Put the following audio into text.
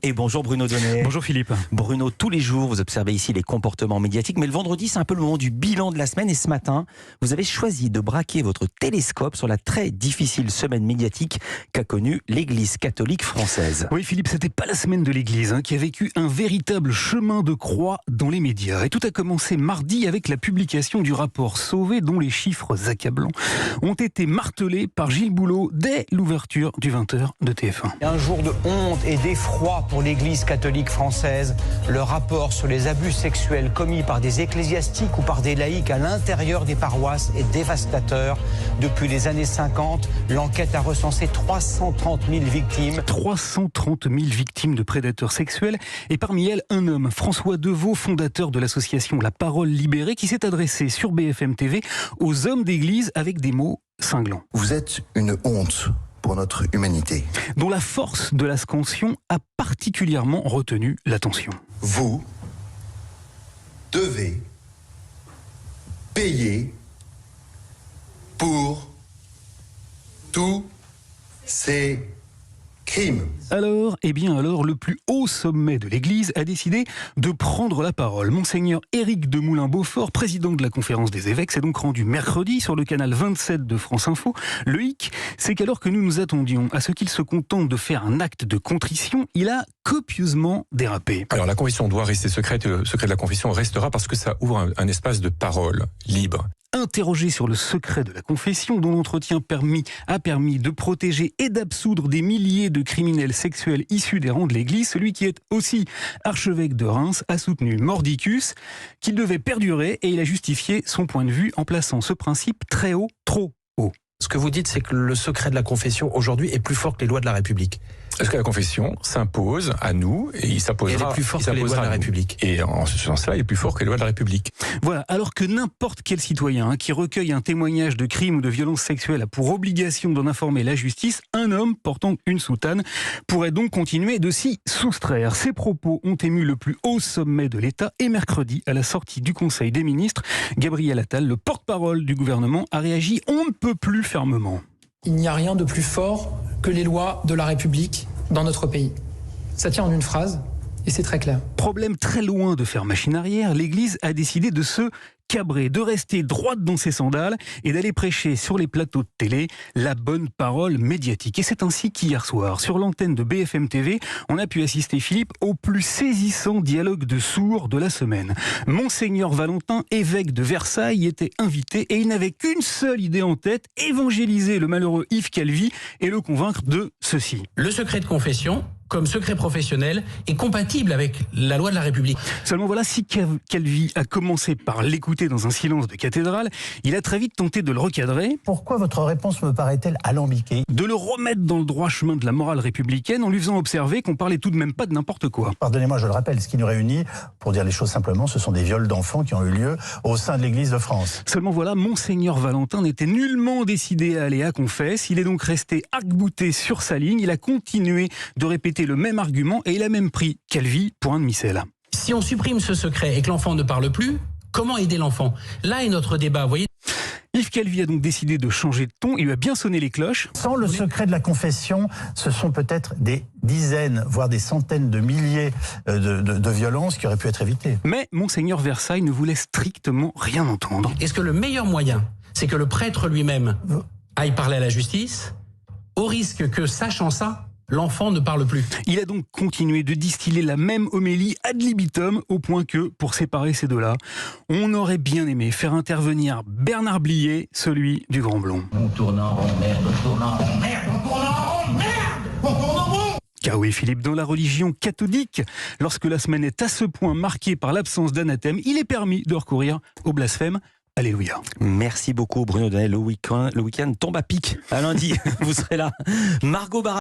Et bonjour Bruno Donnet. Bonjour Philippe. Bruno, tous les jours vous observez ici les comportements médiatiques, mais le vendredi c'est un peu le moment du bilan de la semaine et ce matin vous avez choisi de braquer votre télescope sur la très difficile semaine médiatique qu'a connue l'Église catholique française. Oui Philippe, c'était pas la semaine de l'Église qui a vécu un véritable chemin de croix dans les médias. Et tout a commencé mardi avec la publication du rapport Sauvé dont les chiffres accablants ont été martelés par Gilles Boulot dès l'ouverture du 20h de TF1. Un jour de honte et d'effroi pour l'Église catholique française. Le rapport sur les abus sexuels commis par des ecclésiastiques ou par des laïcs à l'intérieur des paroisses est dévastateur. Depuis les années 50, l'enquête a recensé 330 000 victimes. 330 000 victimes de prédateurs sexuels et parmi elles un homme, François Deveau, fondateur de l'association La Parole Libérée, qui s'est adressé sur BFM TV aux hommes d'église avec des mots cinglants. Vous êtes une honte pour notre humanité, dont la force de la scansion a particulièrement retenu l'attention. Vous devez payer pour tous ces crimes. Alors, le plus haut sommet de l'Église a décidé de prendre la parole. Monseigneur Éric de Moulin-Beaufort, président de la Conférence des évêques, s'est donc rendu mercredi sur le canal 27 de France Info. Le hic, c'est qu'alors que nous nous attendions à ce qu'il se contente de faire un acte de contrition, il a copieusement dérapé. Alors la confession doit rester secrète, le secret de la confession restera parce que ça ouvre un espace de parole libre. Interrogé sur le secret de la confession, dont l'entretien a permis de protéger et d'absoudre des milliers de criminels sexuels issus des rangs de l'Église, celui qui est aussi archevêque de Reims a soutenu mordicus qu'il devait perdurer et il a justifié son point de vue en plaçant ce principe très haut, trop haut. Ce que vous dites, c'est que le secret de la confession aujourd'hui est plus fort que les lois de la République. Est-ce que la confession s'impose à nous et il s'imposera, elle est plus forte que les lois de la République. Et en ce sens-là, il est plus fort que les lois de la République. Voilà, alors que n'importe quel citoyen qui recueille un témoignage de crime ou de violence sexuelle a pour obligation d'en informer la justice, un homme portant une soutane pourrait donc continuer de s'y soustraire. Ces propos ont ému le plus haut sommet de l'État et mercredi, à la sortie du Conseil des ministres, Gabriel Attal, le porte-parole du gouvernement, a réagi on ne peut plus fermement. Il n'y a rien de plus fort que les lois de la République dans notre pays. Ça tient en une phrase et c'est très clair. Problème très loin de faire machine arrière, l'Église a décidé de se cabrer, de rester droite dans ses sandales et d'aller prêcher sur les plateaux de télé la bonne parole médiatique. Et c'est ainsi qu'hier soir, sur l'antenne de BFM TV, on a pu assister, Philippe, au plus saisissant dialogue de sourds de la semaine. Monseigneur Valentin, évêque de Versailles, était invité et il n'avait qu'une seule idée en tête, évangéliser le malheureux Yves Calvi et le convaincre de ceci. Le secret de confession, comme secret professionnel, est compatible avec la loi de la République. Seulement voilà, si Calvi a commencé par l'écouter dans un silence de cathédrale, il a très vite tenté de le recadrer. Pourquoi votre réponse me paraît-elle alambiquée ? De le remettre dans le droit chemin de la morale républicaine en lui faisant observer qu'on parlait tout de même pas de n'importe quoi. Pardonnez-moi, je le rappelle, ce qui nous réunit, pour dire les choses simplement, ce sont des viols d'enfants qui ont eu lieu au sein de l'Église de France. Seulement voilà, Monseigneur Valentin n'était nullement décidé à aller à confesse. Il est donc resté arc-bouté sur sa ligne. Il a continué de répéter le même argument et il a même pris Calvi pour un demi-sel. Si on supprime ce secret et que l'enfant ne parle plus, comment aider l'enfant ? Là est notre débat, vous voyez ? Yves Calvi a donc décidé de changer de ton, il lui a bien sonné les cloches. Sans le secret de la confession, ce sont peut-être des dizaines, voire des centaines de milliers de violences qui auraient pu être évitées. Mais Monseigneur Versailles ne voulait strictement rien entendre. Est-ce que le meilleur moyen, c'est que le prêtre lui-même aille parler à la justice, au risque que, sachant ça, l'enfant ne parle plus? Il a donc continué de distiller la même homélie ad libitum au point que, pour séparer ces deux-là, on aurait bien aimé faire intervenir Bernard Blier, celui du Grand Blond. On tourne en rond, merde, on tourne en rond, merde, on tourne en rond, merde, on tourne en rond. Car oui, Philippe, dans la religion catholique, lorsque la semaine est à ce point marquée par l'absence d'anathème, il est permis de recourir au blasphème. Alléluia. Merci beaucoup Bruno Donnet. Le week-end tombe à pic. À lundi, vous serez là. Margot Barra.